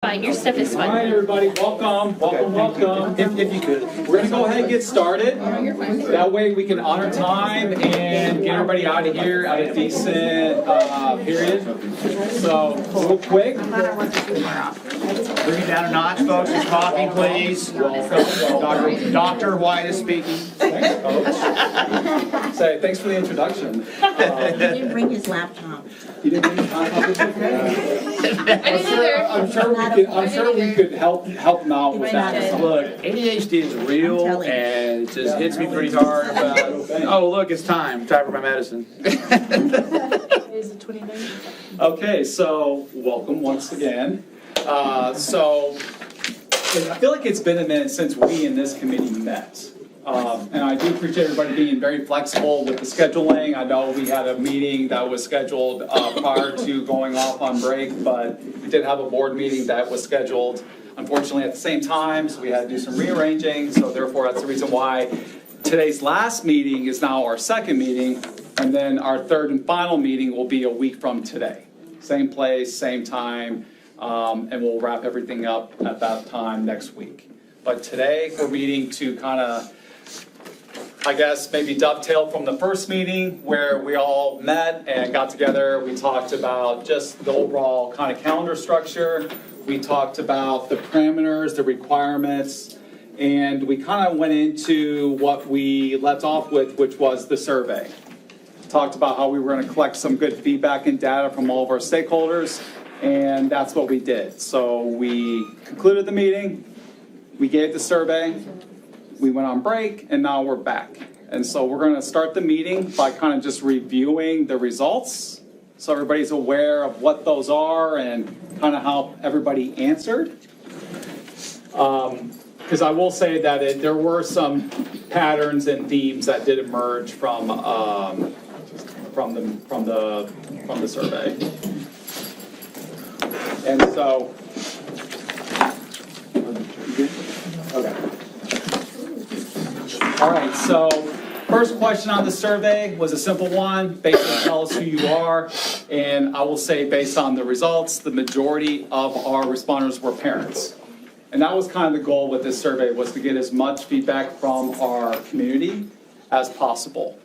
fine. Your stuff is All right, fine. everybody, welcome. If you could. We're gonna go ahead and get started. That way we can honor time and get everybody out of here at a decent period. So, real quick. Bring it down a notch, folks. Just talking, please. Dr. White is speaking. Thanks, Coach. Say, thanks for the introduction. He didn't bring his laptop. You didn't bring your laptop with you? I didn't either. I'm sure we could help them out with that. Look, ADHD is real and it just hits me pretty hard about, oh, look, it's time for my medicine. Is it 29? Okay, so welcome once again. So I feel like it's been a minute since we in this committee met. And I do appreciate everybody being very flexible with the scheduling. I know we had a meeting that was scheduled prior to going off on break, but we did have a board meeting that was scheduled unfortunately at the same time, so we had to do some rearranging. So therefore, that's the reason why today's last meeting is now our second meeting, and then our third and final meeting will be a week from today. Same place, same time, and we'll wrap everything up at that time next week. But today, we're meeting to kind of, I guess, maybe dovetail from the first meeting where we all met and got together. We talked about just the overall kind of calendar structure. We talked about the parameters, the requirements, and we kind of went into what we left off with, which was the survey. Talked about how we were going to collect some good feedback and data from all of our stakeholders, and that's what we did. So we concluded the meeting, we gave the survey, we went on break, and now we're back. And so we're going to start the meeting by kind of just reviewing the results so everybody's aware of what those are and kind of how everybody answered. Because I will say that there were some patterns and themes that did emerge from the survey. And so, okay. All right, so first question on the survey was a simple one. Basically, tell us who you are. And I will say, based on the results, the majority of our responders were parents. And that was kind of the goal with this survey, was to get as much feedback from our community as possible.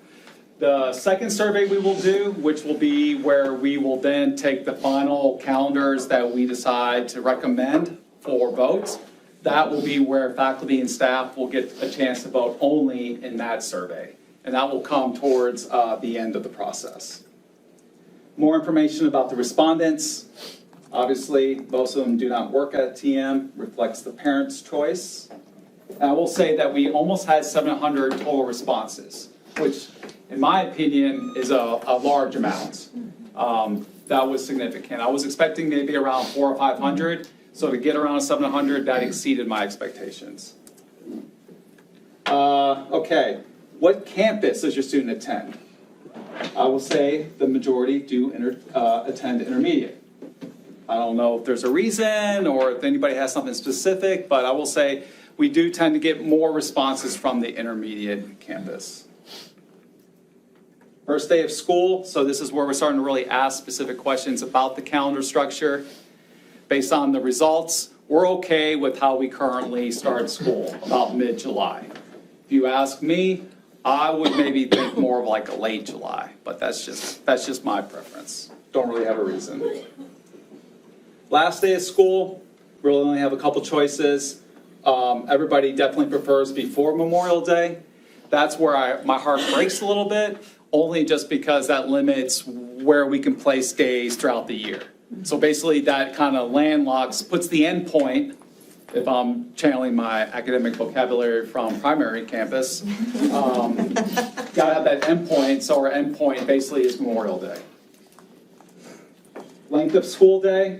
The second survey we will do, which will be where we will then take the final calendars that we decide to recommend for votes. That will be where faculty and staff will get a chance to vote only in that survey. And that will come towards the end of the process. More information about the respondents. Obviously, most of them do not work at TM, reflects the parents' choice. And I will say that we almost had 700 total responses, which in my opinion is a large amount. That was significant. I was expecting maybe around 400 or 500. So to get around 700, that exceeded my expectations. Okay, what campus does your student attend? I will say the majority do attend intermediate. I don't know if there's a reason or if anybody has something specific, but I will say we do tend to get more responses from the intermediate campus. First day of school, so this is where we're starting to really ask specific questions about the calendar structure. Based on the results, we're okay with how we currently start school, about mid-July. If you ask me, I would maybe think more of like a late July, but that's just my preference. Don't really have a reason. Last day of school, really only have a couple choices. Everybody definitely prefers before Memorial Day. That's where my heart breaks a little bit, only just because that limits where we can place days throughout the year. So basically that kind of landlocks, puts the end point, if I'm channeling my academic vocabulary from primary campus, gotta have that end point, so our end point basically is Memorial Day. Length of school day.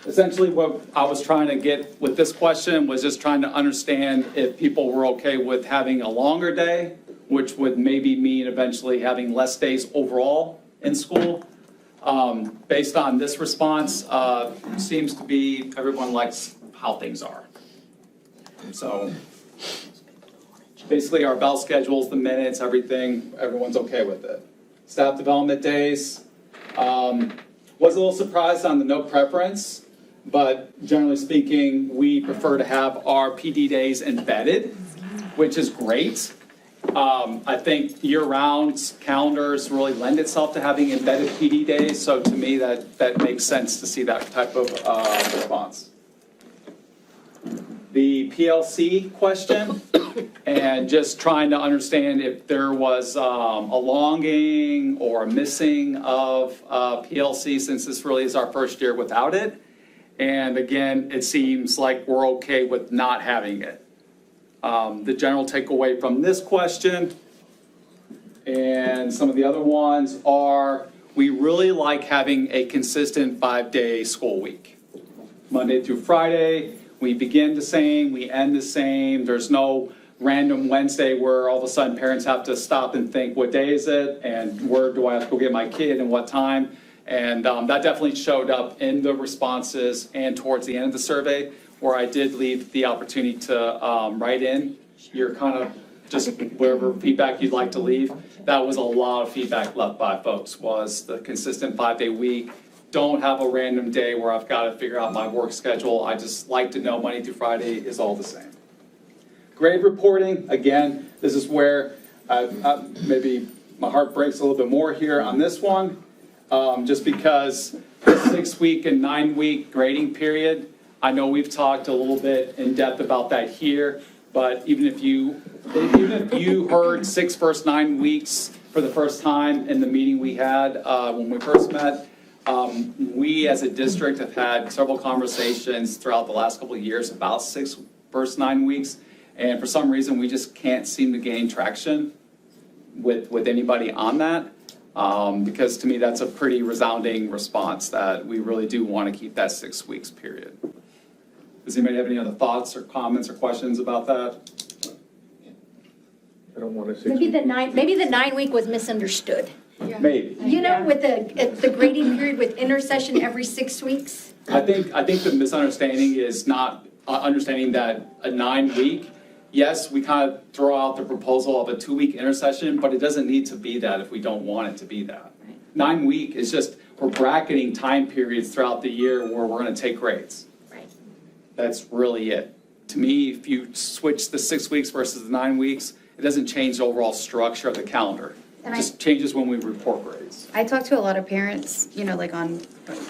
Essentially what I was trying to get with this question was just trying to understand if people were okay with having a longer day, which would maybe mean eventually having less days overall in school. Based on this response, seems to be everyone likes how things are. So basically our bell schedules, the minutes, everything, everyone's okay with it. Staff development days. Was a little surprised on the no preference. But generally speaking, we prefer to have our PD days embedded, which is great. I think year-round calendars really lend itself to having embedded PD days, so to me, that makes sense to see that type of response. The PLC question, and just trying to understand if there was a longing or a missing of PLC, since this really is our first year without it. And again, it seems like we're okay with not having it. The general takeaway from this question and some of the other ones are, we really like having a consistent 5-day school week. Monday through Friday, we begin the same, we end the same. There's no random Wednesday where all of a sudden parents have to stop and think, what day is it? And where do I have to go get my kid and what time? And that definitely showed up in the responses and towards the end of the survey, where I did leave the opportunity to write in your kind of just whatever feedback you'd like to leave. That was a lot of feedback left by folks, was the consistent 5-day week. Don't have a random day where I've got to figure out my work schedule. I just like to know Monday through Friday is all the same. Grade reporting, again, this is where maybe my heart breaks a little bit more here on this one, just because the 6-week and 9-week grading period, I know we've talked a little bit in depth about that here, but even if you heard 6 first 9 weeks for the first time in the meeting we had when we first met, we as a district have had several conversations throughout the last couple of years about 6 first 9 weeks, and for some reason we just can't seem to gain traction with anybody on that, because to me that's a pretty resounding response that we really do want to keep that 6 weeks period. Does anybody have any other thoughts or comments or questions about that? I don't want to. Maybe the 9 week was misunderstood. Maybe. You know, with the grading period with intercession every 6 weeks. I think the misunderstanding is not understanding that a 9-week, yes, we kind of throw out the proposal of a 2-week intercession, but it doesn't need to be that if we don't want it to be that. 9-week is just, we're bracketing time periods throughout the year where we're going to take grades. Right. That's really it. To me, if you switch the 6 weeks versus the 9 weeks, it doesn't change the overall structure of the calendar. It just changes when we report grades. I talk to a lot of parents, you know, like on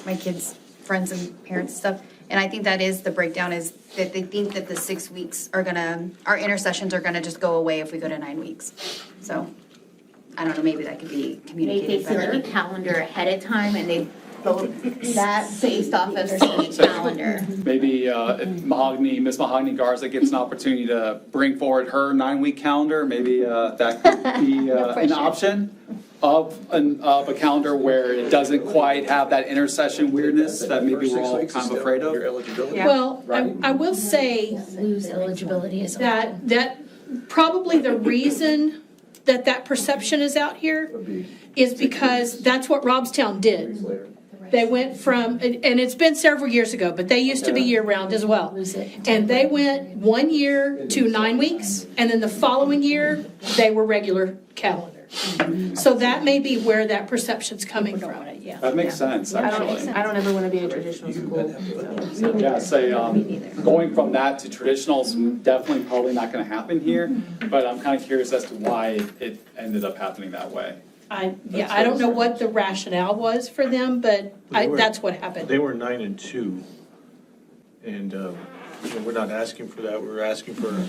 my kids' friends and parents and stuff, and I think that is the breakdown, is that they think that the 6 weeks are our intercessions are gonna just go away if we go to 9 weeks. So, I don't know, maybe that could be They communicated see like better. a calendar ahead of time and they vote that based off of the calendar. Maybe if Miss Mahogany Garza gets an opportunity to bring forward her 9-week calendar, maybe that could be an option of a calendar where it doesn't quite have that intercession weirdness that maybe we're all kind of afraid of. Your eligibility. Well, I will say Lose eligibility is. that probably the reason that perception is out here is because that's what Robstown did. They went from, and it's been several years ago, but they used to be year-round as well. And they went 1 year to 9 weeks, and then the following year, they were regular calendar. So that may be where that perception's coming from. That makes sense, actually. I don't ever want to be a traditional school. Yeah, say, going from that to traditional is definitely probably not going to happen here, but I'm kind of curious as to why it ended up happening that way. I don't know what the rationale was for them, but that's what happened. They were 9 and 2, and we're not asking for that. We're asking for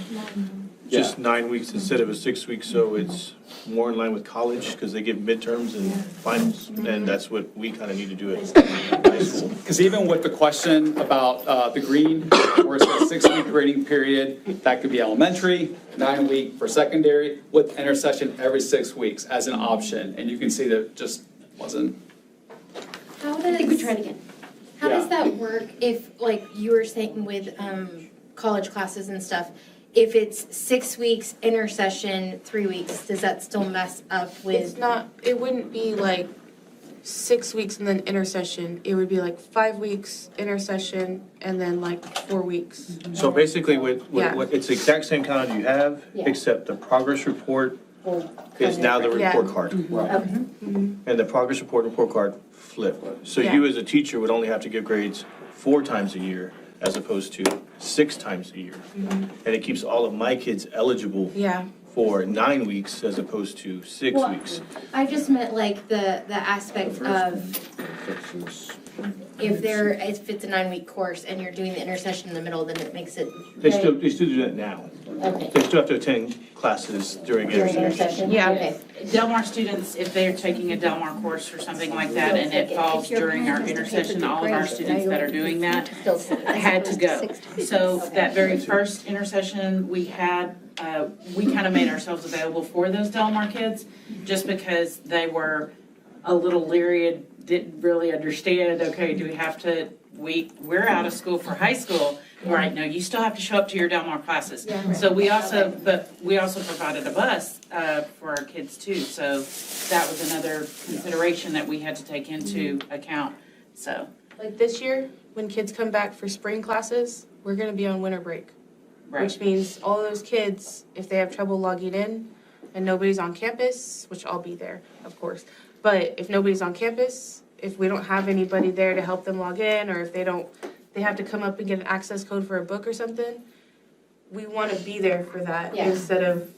just 9 weeks instead of a 6 weeks, so it's more in line with college because they give midterms and finals, and that's what we kind of need to do at high school. Because even with the question about the green, where it's a 6-week grading period, that could be elementary, 9-week for secondary, with intercession every 6 weeks as an option. And you can see that it just wasn't. I think we tried again. How Yeah. does that work if, like you were saying with college classes and stuff, if it's 6 weeks, intercession, 3 weeks, does that still mess up with? It's not, it wouldn't be like 6 weeks and then intercession. It would be like 5 weeks intercession and then like 4 weeks. So basically, Yeah. it's the exact same calendar you have, except the progress report is now the report card. Right. And the progress report and report card flip. So you as a teacher would only have to give grades 4 times a year as opposed to 6 times a year. And it keeps all of my kids eligible Yeah. for 9 weeks as opposed to 6 Well, weeks. I just meant like the aspect of if it's a 9-week course and you're doing the intercession in the middle, then it makes it. They still do that now. Okay. They still have to attend classes during intercession. Yeah, Okay. Del Mar students, if they're taking a Del Mar course or something like that and it falls during our intercession, all of our students that are doing that had to go. So that very first intercession we had, we kind of made ourselves available for those Del Mar kids just because they were a little leery and didn't really understand, okay, do we have to, we're out of school for high school. Right, no, you still have to show up to your Del Mar classes. So we also provided a bus for our kids too. So that was another consideration that we had to take into account, so. Like this year, when kids come back for spring classes, we're gonna be on winter break. Right. Which means all those kids, if they have trouble logging in and nobody's on campus, which I'll be there, of course. But if nobody's on campus, if we don't have anybody there to help them log in, or if they have to come up and get an access code for a book or something, we want to be there for that Yeah. instead of,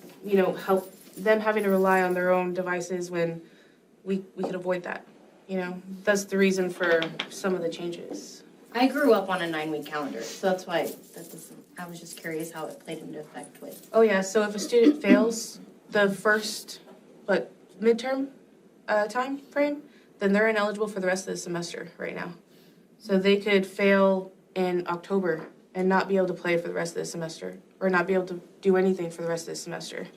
help them having to rely on their own devices when we could avoid that. That's the reason for some of the changes. I grew up on a 9-week calendar, so that's why I was just curious how it played into effect with. Oh yeah, so if a student fails the first, midterm time frame, then they're ineligible for the rest of the semester right now. So they could fail in October and not be able to play for the rest of the semester, or not be able to do anything for the rest of the semester.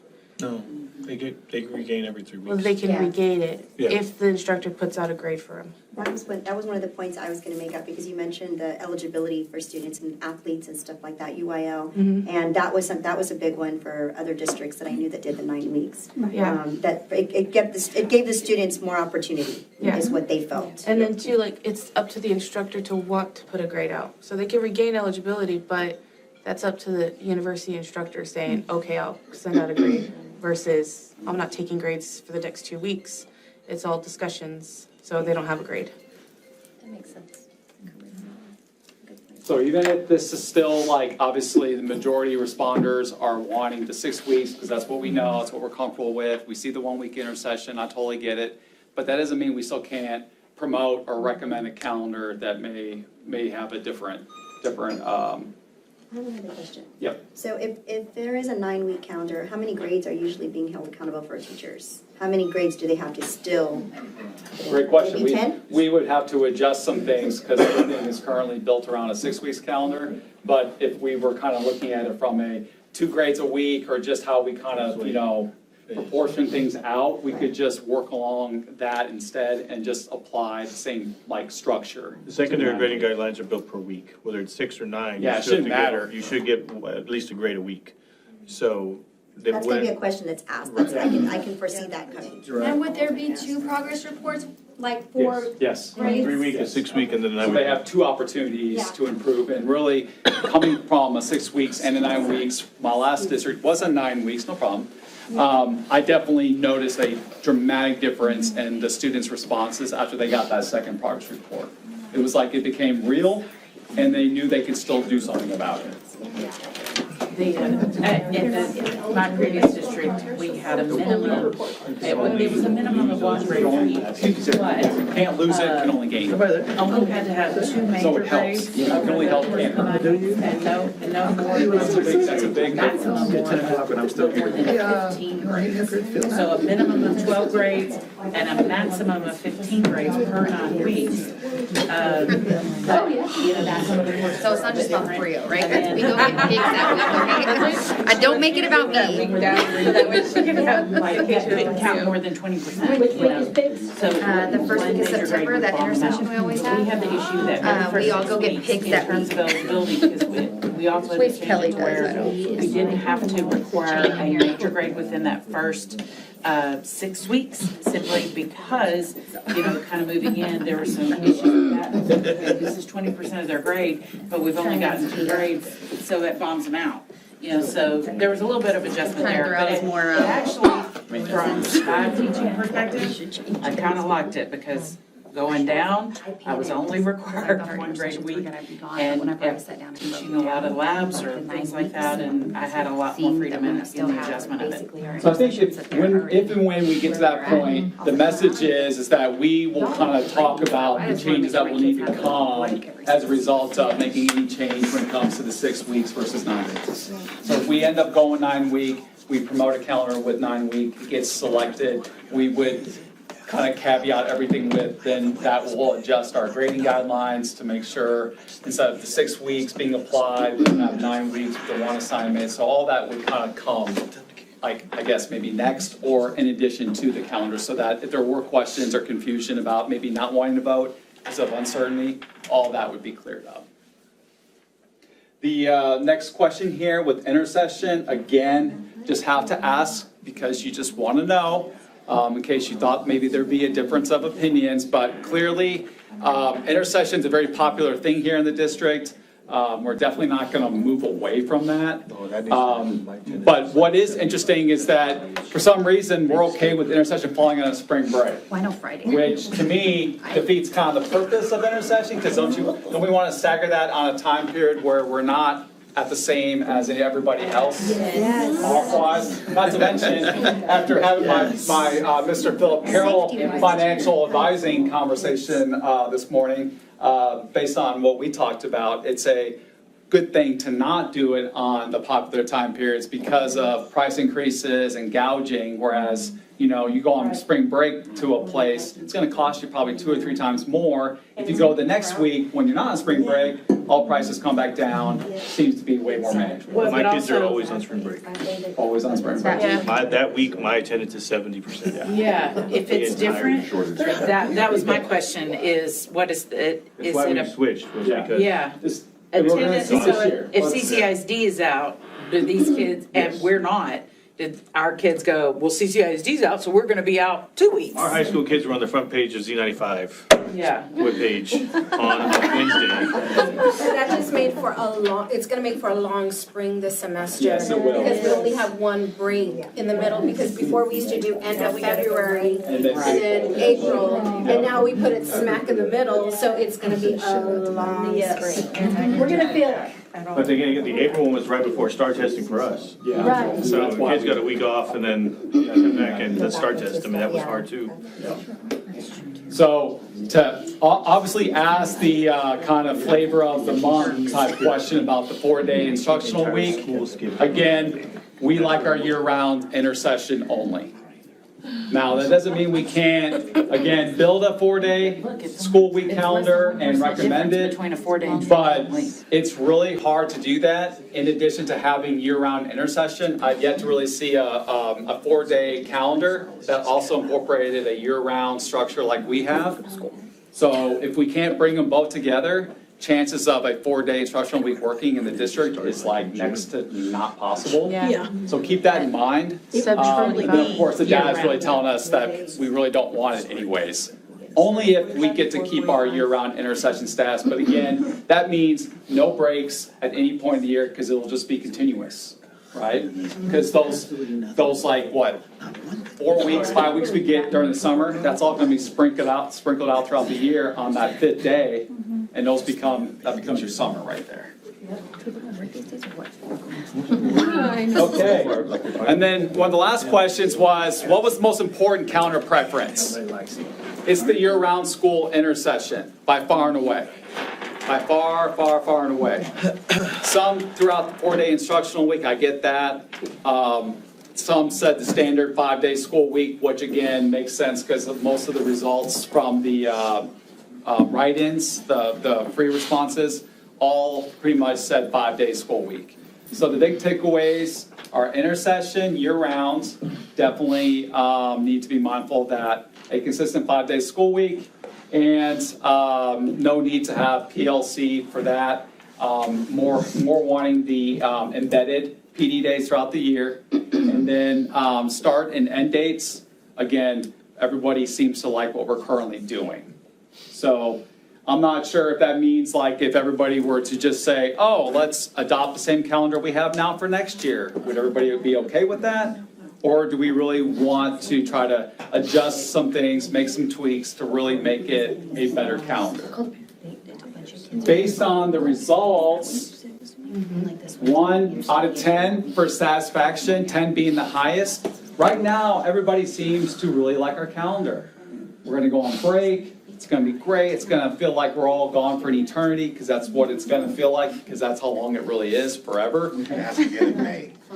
No, they regain every 3 weeks. Well, they can Yeah. regain it Yeah. if the instructor puts out a grade for them. That was one of the points I was gonna make up, because you mentioned the eligibility for students and athletes and stuff like that, UIL. And that was a big one for other districts that I knew that did the 9 weeks. Yeah. That it gave the students more opportunity, Yeah. is what they felt. And then too, it's up to the instructor to want to put a grade out. So they can regain eligibility, but that's up to the university instructor saying, okay, I'll send out a grade, versus I'm not taking grades for the next 2 weeks. It's all discussions, so they don't have a grade. That makes sense. So even if this is still obviously the majority responders are wanting the 6 weeks, because that's what we know, that's what we're comfortable with. We see the 1-week intercession, I totally get it. But that doesn't mean we still can't promote or recommend a calendar that may have a different. I have another question. Yep. So if there is a 9-week calendar, how many grades are usually being held accountable for teachers? How many grades do they have to still? Great question. Maybe 10? We would have to adjust some things because everything is currently built around a 6-week calendar. But if we were kind of looking at it from a 2 grades a week, or just how we kind of, proportion things out, we could just work along that instead and just apply the same structure. The secondary grading guidelines are built per week, whether it's 6 or 9. Yeah, you it still have shouldn't to get- matter. You should get at least a grade a week. So they That's gonna be a wouldn't, question that's asked. I can foresee that coming. And would there be 2 progress reports, for Yes. 3 week, a 6 week, and then So 9 they week. have 2 opportunities Yeah. to improve, and really coming from a 6 weeks and a 9 weeks, my last district was a 9 weeks, no problem. I definitely noticed a dramatic difference in the students' responses after they got that second progress report. It was like it became real, and they knew they could still do something about it. My previous district, we had a minimum, it was a minimum of 1 grade for each, but Can't lose it, can only gain. only had to have 2 So major it helps. grades. You can only help gain. And no more than That's a big maximum more than 15 grades. So a minimum of 12 grades and a maximum of 15 grades per 9 weeks. So it's not just about 3-0, right? We don't get pigs that week, okay? Don't make it about me. Couldn't count more than 20%. So The first week of September, that intercession we always have. We have the issue that We all go get pigs that in terms of eligibility, because we also had to change Kelly it to does, I where don't. we didn't have to require a major grade within that first 6 weeks, simply because, kind of moving in, there were some issues with that. Okay, this is 20% of their grade, but we've only gotten 2 grades, so that bombs them out. So there was a little bit of adjustment there, but it actually, from my teaching perspective, I kind of liked it, because going down, I was only required one grade a week. And at teaching a lot of labs or things like that, and I had a lot more freedom in the adjustment of it. So I think if and when we get to that point, the message is that we will kind of talk about the changes that will need to come as a result of making any change when it comes to the 6 weeks versus 9 weeks. So if we end up going 9 week, we promote a calendar with 9 week, it gets selected, we would kind of caveat everything with, then that will adjust our grading guidelines to make sure instead of the 6 weeks being applied, we have 9 weeks with the one assignment. So all that would kind of come, like, I guess maybe next or in addition to the calendar, so that if there were questions or confusion about maybe not wanting to vote because of uncertainty, all that would be cleared up. The next question here with intercession, again, just have to ask because you just want to know, in case you thought maybe there'd be a difference of opinions, but clearly intercession is a very popular thing here in the district. We're definitely not going to move away from that. But what is interesting is that for some reason we're okay with intercession falling on a spring break. Why no Friday? Which to me defeats kind of the purpose of intercession, because don't we want to stagger that on a time period where we're not at the same as everybody else? Yes. Off-wise. Not to mention, after having my Mr. Philip Carroll financial advising conversation this morning, based on what we talked about, it's a good thing to not do it on the popular time periods because of price increases and gouging, whereas you go on spring break to a place, it's going to cost you probably 2 or 3 times more. If you go the next week when you're not on spring break, all prices come back down, seems to be way more manageable. Well, My but kids are also- always on spring break. Always on spring break. Yeah. That week, my attendance is 70%. Yeah, if it's different, that was my question, is what is it, That's is why it we a, switched, was because. yeah. This- we're gonna Attendance, see so this year. if CCISD is out, do these kids, and we're not, did our kids go, well, CCISD's out, so we're gonna be out 2 weeks? Our high school kids were on the front page of Z95 Yeah. webpage on Wednesday. That just made for a long, it's gonna make for a long spring this semester. Yes, it will. Because we only have one break in the middle, because before we used to do end of February And and then April, and now we put it smack in the middle, so it's gonna be a long spring. We're gonna feel it. But again, the April one was right before start testing for us. Yeah. Right. So the kids got a week off and then come back and let's start test. I mean, that was hard too. So to obviously ask the kind of flavor of the month type question about the 4-day instructional week, again, we like our year-round intercession only. Now, that doesn't mean we can't, again, build a 4-day school week calendar and recommend it, Between a 4-day and but 12 week. it's really hard to do that in addition to having year-round intercession. I've yet to really see a 4-day calendar that also incorporated a year-round structure like we have. So if we can't bring them both together, chances of a 4-day instructional week working in the district is like next to not possible. Yeah. So keep that in mind. And then of course, the data's really telling us that we really don't want it anyways. Only if we get to keep our year-round intercession status, but again, that means no breaks at any point of the year because it'll just be continuous, right? Because those like what, 4 weeks, 5 weeks we get during the summer, that's all gonna be sprinkled out throughout the year on that 5th day, and that becomes your summer right there. Okay, and then one of the last questions was, what was the most important calendar preference? It's the year-round school intercession, by far and away. By far, far, far and away. Some throughout the 4-day instructional week, I get that. Some said the standard 5-day school week, which again makes sense because of most of the results from the write-ins, the free responses, all pretty much said 5-day school week. So the big takeaways are intercession year-round, definitely need to be mindful of that. A consistent 5-day school week, and no need to have PLC for that. More wanting the embedded PD days throughout the year. And then start and end dates, again, everybody seems to like what we're currently doing. So I'm not sure if that means like if everybody were to just say, oh, let's adopt the same calendar we have now for next year. Would everybody be okay with that? Or do we really want to try to adjust some things, make some tweaks to really make it a better calendar? Based on the results, 1 out of 10 for satisfaction, 10 being the highest. Right now, everybody seems to really like our calendar. We're gonna go on break, it's gonna be great, it's gonna feel like we're all gone for an eternity, because that's what it's gonna feel like, because that's how long it really is, forever.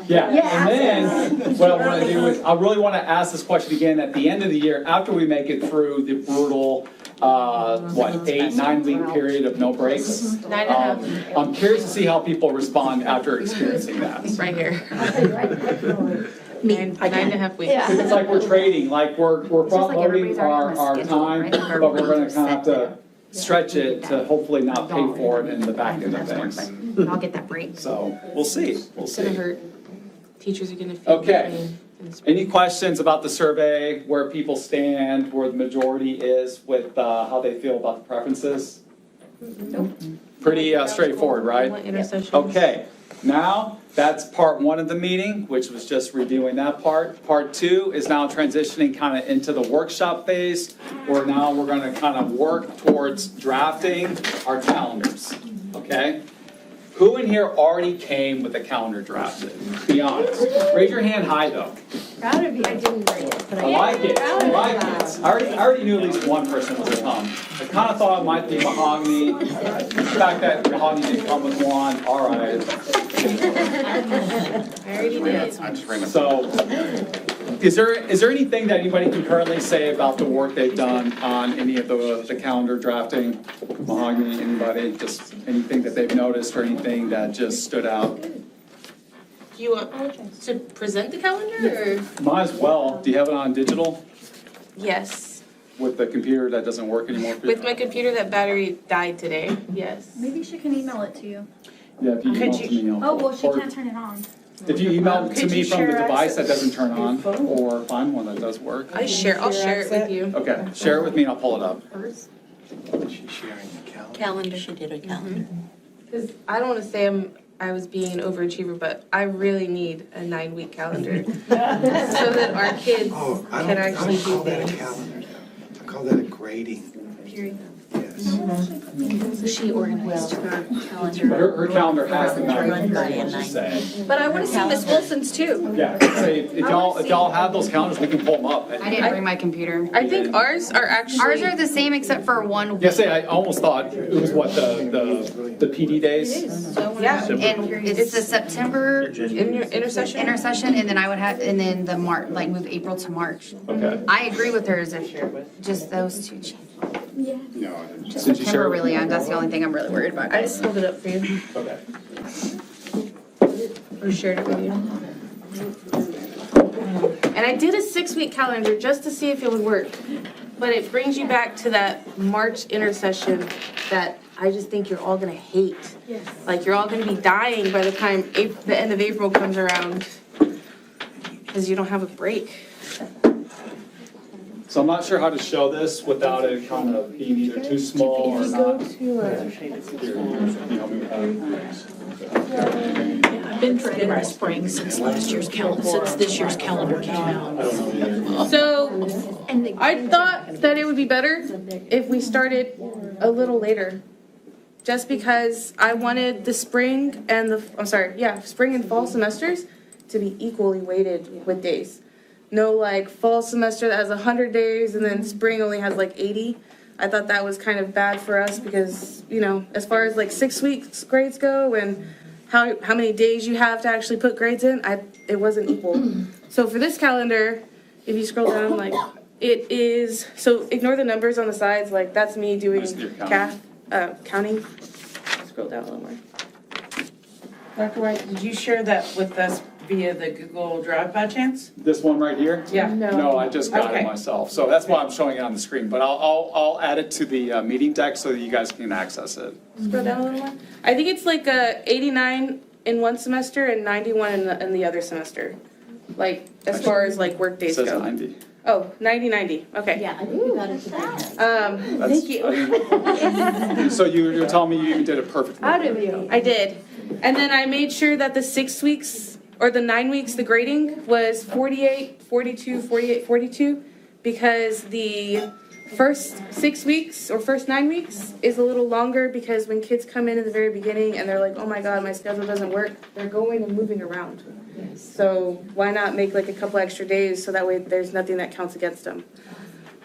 Yeah, and then, what I wanna do is, I really wanna ask this question again at the end of the year, after we make it through the brutal, 8-9 week period of no breaks. 9.5. I'm curious to see how people respond after experiencing that. Right here. Me, 9.5 weeks. It's like we're trading, like we're front loading everybody's already on our the schedule, time, right? but we're gonna kind of have to stretch it to hopefully not pay for it in the back end of things. I'll get that break. So, we'll see, we'll It's gonna see. hurt. Teachers are gonna feel. Okay. pain in the spring. Any questions about the survey, where people stand, where the majority is with how they feel about the preferences? Pretty straightforward, right? What intercessions? Okay, now, that's part 1 of the meeting, which was just reviewing that part. Part 2 is now transitioning kind of into the workshop phase, where now we're gonna kind of work towards drafting our calendars, okay? Who in here already came with a calendar drafted? Be honest. Raise your hand high, though. Proud of you. I didn't bring it, but I like it, I like it. I already knew at least one person was gonna come. I kind of thought it might be Mahogany. The fact that Mahogany didn't come with one, all right. I already did. So, is there anything that anybody can currently say about the work they've done on any of the calendar drafting? Mahogany, anybody, just anything that they've noticed or anything that just stood out? Do you want to present the calendar or? Might as well. Do you have it on digital Yes. with the computer that doesn't work anymore? for you? With my computer, that battery died today. Yes. Maybe she can email it to you. Yeah, if you email it to me. I'll- Oh, well, she or can't turn it on. If you email it to Could me you from the share device that access? doesn't turn on, or find one that does work. I'll share it with you. Okay, share it with me and I'll pull it up. She's sharing the calendar. calendar, she did a calendar. Because I don't want to say I was being an overachiever, but I really need a 9-week calendar so that our kids Oh, I can don't actually do call that a things. calendar. I call that a grading. Period. Yes. She organized her But calendar. her calendar has the Run numbers, by is a what she's night. saying. But I want to see Miss Wilson's too. Yeah, say, if y'all have those calendars, we can pull them up. I didn't bring my computer. I think ours are actually. Ours are the same except for one week. Yeah, say, I almost thought it was what, the PD days? Yeah. And it's the September In your intercession? intercession, and then I would have, and then the March, like move April to March. Okay. I agree with hers if just those two. Just Did you share? September really, that's the only thing I'm really worried about. I just pulled it up for you. Okay. Or shared it with you. And I did a 6-week calendar just to see if it would work. But it brings you back to that March intercession that I just think you're all gonna hate. Like, you're all gonna be dying by the time the end of April comes around. Because you don't have a break. So I'm not sure how to show this without it kind of being either too small or not. I've been dreading the spring since this year's calendar came out. So, I thought that it would be better if we started a little later. Just because I wanted the spring and spring and fall semesters to be equally weighted with days. No, like, fall semester that has 100 days and then spring only has like 80. I thought that was kind of bad for us because, you know, as far as like 6 weeks grades go and how many days you have to actually put grades in, it wasn't equal. So for this calendar, if you scroll down, like, it is, so ignore the numbers on the sides, like, that's me doing counting. Scroll down a little more. Dr. White, did you share that with us via the Google Drive by chance? This one right here? Yeah. No, I just got it Okay. myself. So that's why I'm showing it on the screen. But I'll add it to the meeting deck so that you guys can access it. Scroll down a little more. I think it's like 89 in one semester and 91 in the other semester. Like, as far as like work It days says go. 90. Oh, 90, okay. Yeah, I think you got it today. Thank you. So you're telling me you did it perfectly? Out of you. I did. And then I made sure that the 6 weeks or the 9 weeks, the grading was 48, 42, 48, 42, because the first 6 weeks or first 9 weeks is a little longer, because when kids come in the very beginning and they're like, oh my God, my schedule doesn't work, they're going and moving around. So why not make like a couple extra days so that way there's nothing that counts against them.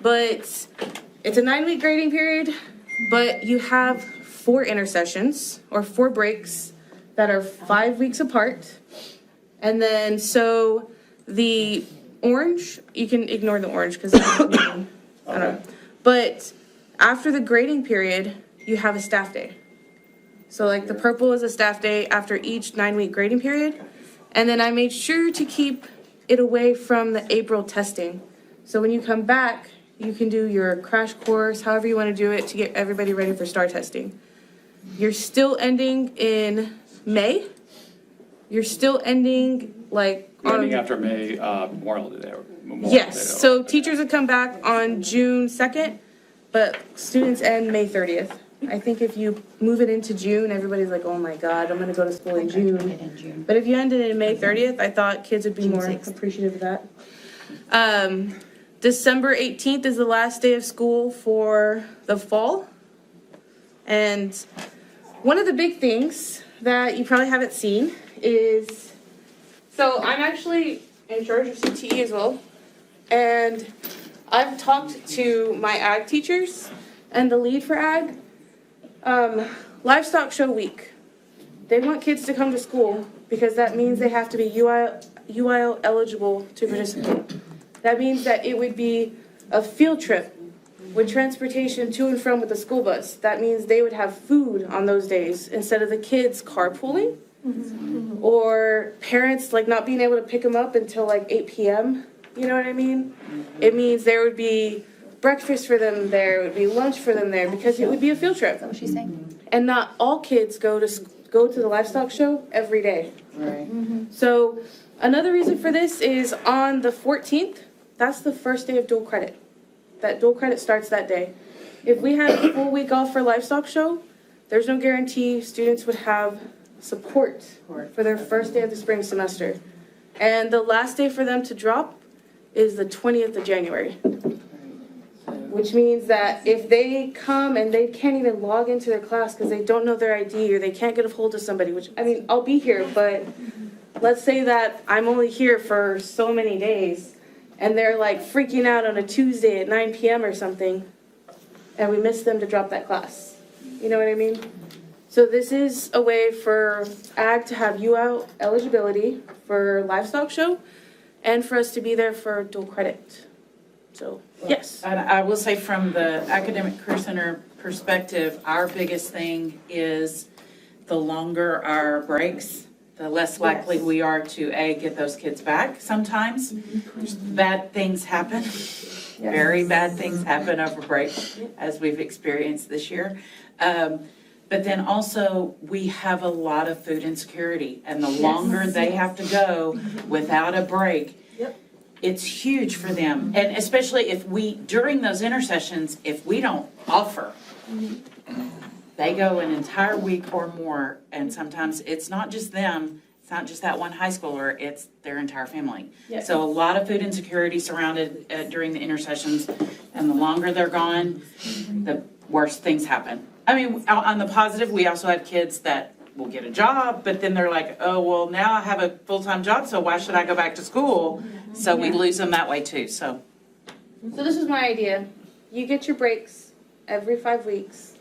But it's a 9-week grading period, but you have 4 intercessions or 4 breaks that are 5 weeks apart. And then so the orange, you can ignore the orange because I don't know. But after the grading period, you have a staff day. So like the purple is a staff day after each 9-week grading period. And then I made sure to keep it away from the April testing. So when you come back, you can do your crash course, however you want to do it, to get everybody ready for STAR testing. You're still ending in May. You're still ending like Ending after May, Memorial Day. Or Memorial yes, Day. so teachers would come back on June 2nd, but students end May 30th. I think if you move it into June, everybody's like, oh my God, I'm gonna go to school in June. But if you ended it in May 30th, I thought kids would be more appreciative of that. December 18th is the last day of school for the fall. And one of the big things that you probably haven't seen is, so I'm actually in charge of CTE as well. And I've talked to my ag teachers and the lead for ag. Livestock Show Week. They want kids to come to school because that means they have to be UIL eligible to participate. That means that it would be a field trip with transportation to and from with the school bus. That means they would have food on those days instead of the kids carpooling or parents like not being able to pick them up until like 8 p.m. You know what I mean? It means there would be breakfast for them there, it would be lunch for them there, because it would be a field trip. Is that what she's saying? And not all kids go to the livestock show every day. Right. So another reason for this is on the 14th, that's the first day of dual credit. That dual credit starts that day. If we had a full week off for livestock show, there's no guarantee students would have support for their first day of the spring semester. And the last day for them to drop is the 20th of January. Which means that if they come and they can't even log into their class because they don't know their ID or they can't get a hold of somebody, which, I mean, I'll be here, but let's say that I'm only here for so many days and they're like freaking out on a Tuesday at 9 p.m. or something, and we miss them to drop that class. You know what I mean? So this is a way for ag to have UL eligibility for livestock show and for us to be there for dual credit. So, yes. And I will say from the Academic Career Center perspective, our biggest thing is the longer our breaks, the less likely we are to, get those kids back sometimes. Bad things happen. Very bad things happen over break, as we've experienced this year. But then also, we have a lot of food insecurity, and the longer they have to go without a break, it's huge for them. And especially if we, during those intercessions, if we don't offer, they go an entire week or more, and sometimes it's not just them, it's not just that one high schooler, it's their entire family. Yes. So a lot of food insecurity surrounded during the intercessions, and the longer they're gone, the worse things happen. I mean, on the positive, we also have kids that will get a job, but then they're like, oh, well, now I have a full-time job, so why should I go back to school? So we lose them that way too, so. So this is my idea. You get your breaks every 5 weeks.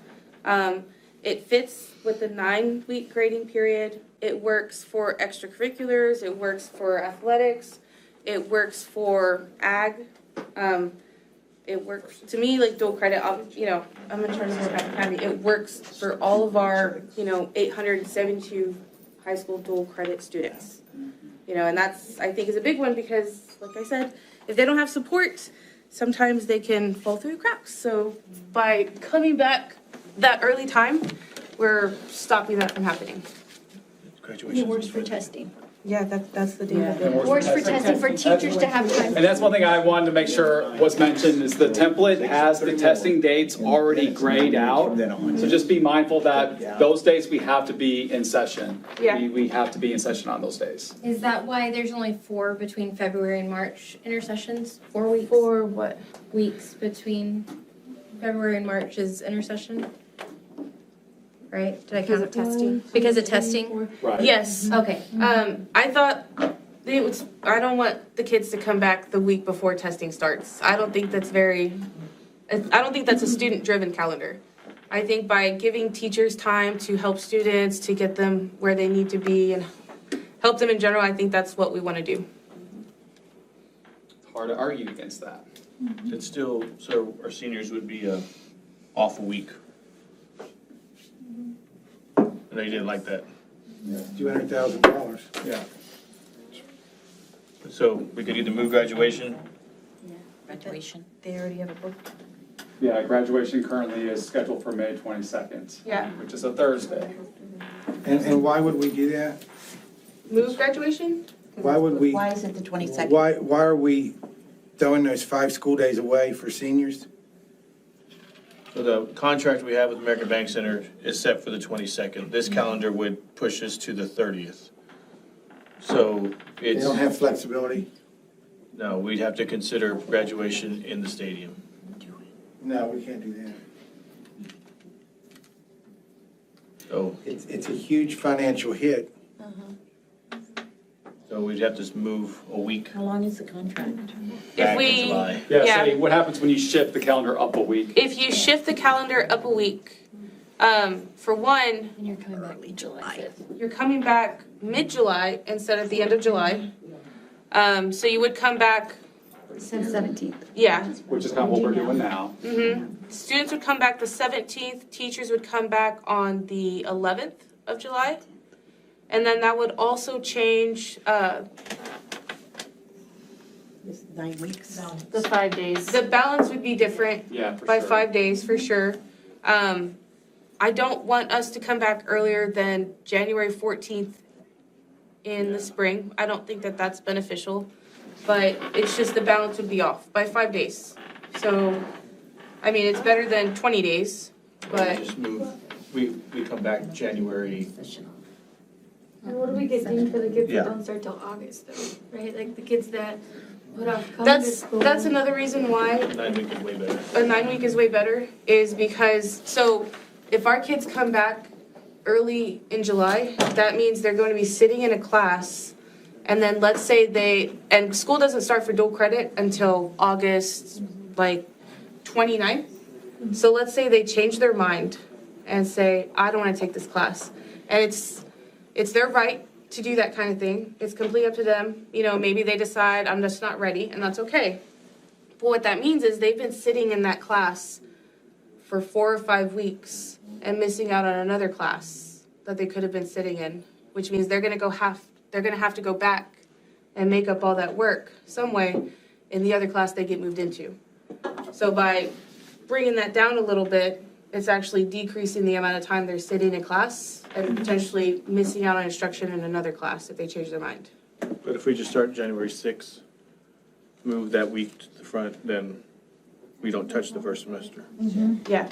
It fits with the 9-week grading period. It works for extracurriculars. It works for athletics. It works for ag. It works, to me, like dual credit, I'm in charge of Fort Payne Academy. It works for all of our, 872 high school dual credit students. And that's, I think, is a big one because, like I said, if they don't have support, sometimes they can fall through the cracks. So by coming back that early time, we're stopping that from happening. Congratulations. Worse for testing. Yeah, that's the data. And Works for testing for teachers to have time. And that's one thing I wanted to make sure was mentioned, is the template has the testing dates already grayed out. So just be mindful that those days we have to be in session. Yeah. We have to be in session on those days. Is that why there's only 4 between February and March intercessions? 4 weeks? For what? Weeks between February and March is intercession? Right? Did I Because count of testing? Because of testing? Right. Yes. Okay. I thought I don't want the kids to come back the week before testing starts. I don't think that's a student-driven calendar. I think by giving teachers time to help students, to get them where they need to be and help them in general, I think that's what we want to do. Hard to argue against that. It's still, so our seniors would be off a week. And they didn't like that. $200,000. Yeah. So we could either move graduation. Graduation. They already have a book. Yeah, graduation currently is scheduled for May 22nd. Yeah. Which is a Thursday. And why would we do that? Move graduation? Why would we, Why is it the 22nd? why are we throwing those 5 school days away for seniors? So the contract we have with American Bank Center is set for the 22nd. This calendar would push us to the 30th. So They it's, don't have flexibility? no, we'd have to consider graduation in the stadium. No, we can't do that. So, It's a huge financial hit. so we'd have to move a week How long is the contract? back we- in July. Yeah, Yeah. so what happens when you shift the calendar up a week? If you shift the calendar up a week, for one, And you're coming back July 5th. you're coming back mid-July instead of the end of July. So you would come back, Since 17th. yeah. Which is kind of what we're doing now. Students would come back the 17th, teachers would come back on the 11th of July. And then that would also change, It's 9 weeks. the 5 days. The balance would be different Yeah, for by sure. 5 days, for sure. I don't want us to come back earlier than January 14th in the spring. I don't think that that's beneficial, but it's just the balance would be off by 5 days. So, I mean, it's better than 20 days, but Just move, we come back January. And what do we get deemed for the kids Yeah. that don't start till August though, right? Like the kids that put off coming to that's school. another reason why 9 week is way better. a 9 week is way better, is because, so if our kids come back early in July, that means they're going to be sitting in a class, and then let's say and school doesn't start for dual credit until August, like, 29th. So let's say they change their mind and say, I don't want to take this class. And it's their right to do that kind of thing. It's completely up to them. You know, maybe they decide, I'm just not ready, and that's okay. But what that means is they've been sitting in that class for 4 or 5 weeks and missing out on another class that they could have been sitting in, which means they're gonna have to go back and make up all that work some way in the other class they get moved into. So by bringing that down a little bit, it's actually decreasing the amount of time they're sitting in class and potentially missing out on instruction in another class if they change their mind. But if we just start January 6th, move that week to the front, then we don't touch the first semester. Yeah.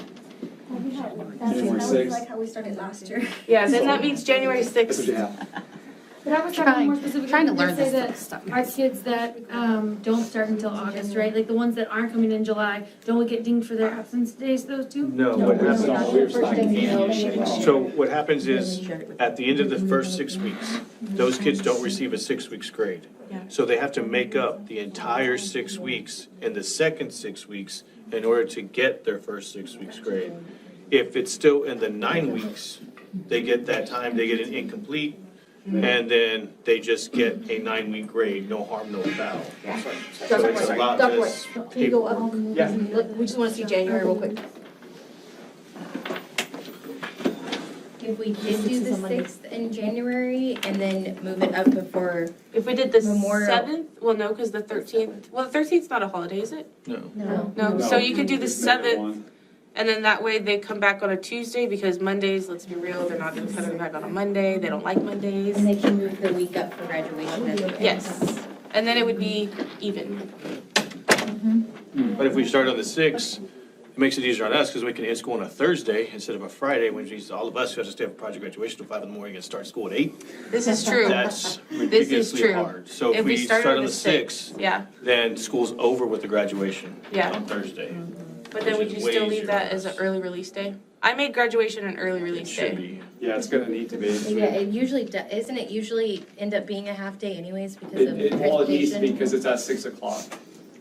January 6th. Like how we started last year. Yeah, then that means January That's what 6th. you have. But I was talking more specifically, trying to we learn say this stuff. that our kids that don't start until August, right? Like the ones that aren't coming in July, don't we get dinged for their absence days, those two? No, what happens, Happens. so what happens is, at the end of the first 6 weeks, those kids don't receive a 6 weeks grade. So they have to make up the entire 6 weeks in the second 6 weeks in order to get their first 6 weeks grade. If it's still in the 9 weeks, they get that time, they get an incomplete, and then they just get a 9 week grade, no harm, no foul. So it's a lot less Can you go up? Yeah. We just wanna see January real quick. If we did do the 6th in January and then move it up before, If we did the Memorial. 7th, well, no, because the 13th, well, the 13th's not a holiday, is it? No. No, so you could do the 7th And then that way they come back on a Tuesday because Mondays, let's be real, they're not gonna come back on a Monday. They don't like Mondays. And they can move the week up for graduation as well. Yes. And then it would be even. But if we start on the 6th, it makes it easier on us because we can end school on a Thursday instead of a Friday, which means all of us have to stay up for project graduation till 5 in the morning and start school at 8. This is true. That's This is ridiculously true. hard. So if we start on the 6th, Yeah, then school's over with the graduation Yeah. on Thursday. but then Which would is you way still leave easier that on as an us. early release day? I made graduation an early It release should day. be. Yeah, it's gonna need to be. Yeah, it usually, isn't it usually end up being a half day anyways because of Well, it needs to be education? because it's at 6 o'clock.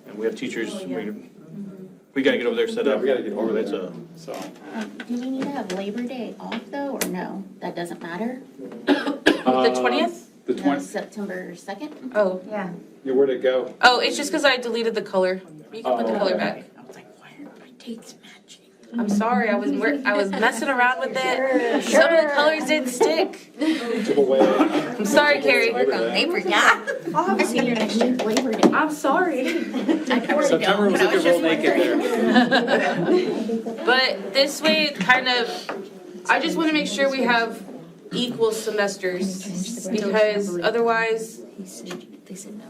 And we have teachers, Oh, yeah. we gotta get over there set Yeah, up. we gotta get over That's there. a- So, Do we need to have Labor Day off though, or no? That doesn't matter? The 20th? The No, 20, September 2nd? Oh. Yeah. yeah, where'd it go? Oh, it's just because I deleted the color. You can put the color back. I was like, why are my dates matching? I'm sorry, I was messing around with it. Some of the colors didn't stick. Took away. I'm sorry, Carrie. Labor Day. I'll see you next year, Labor Day. I'm sorry. September was looking real naked there. But this way, it kind of, I just want to make sure we have equal semesters because otherwise They said no.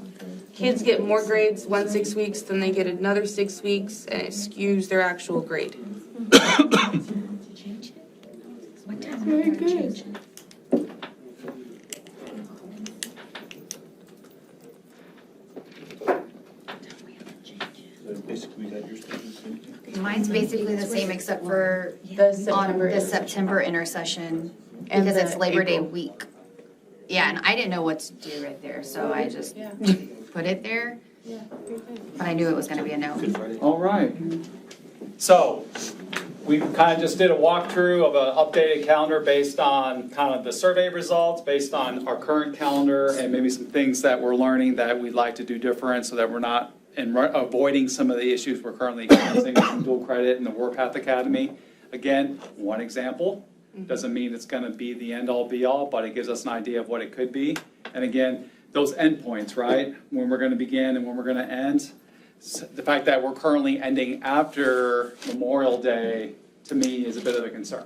kids get more grades 6 weeks than they get another 6 weeks and it skews their actual grade. What time are we gonna change it? So basically, we got your schedule. Mine's basically the same except for The on September. the September intercession, And because it's the Labor Day April. week. Yeah, and I didn't know what to do right there, so I just Yeah. put it there. But I knew it was gonna be a no. Good Friday. All right. So, we kind of just did a walkthrough of an updated calendar based on kind of the survey results, based on our current calendar, and maybe some things that we're learning that we'd like to do different so that we're not avoiding some of the issues we're currently experiencing with dual credit and the Warpath Academy. Again, one example. Doesn't mean it's gonna be the end-all be-all, but it gives us an idea of what it could be. And again, those endpoints, right? When we're gonna begin and when we're gonna end. The fact that we're currently ending after Memorial Day, to me, is a bit of a concern.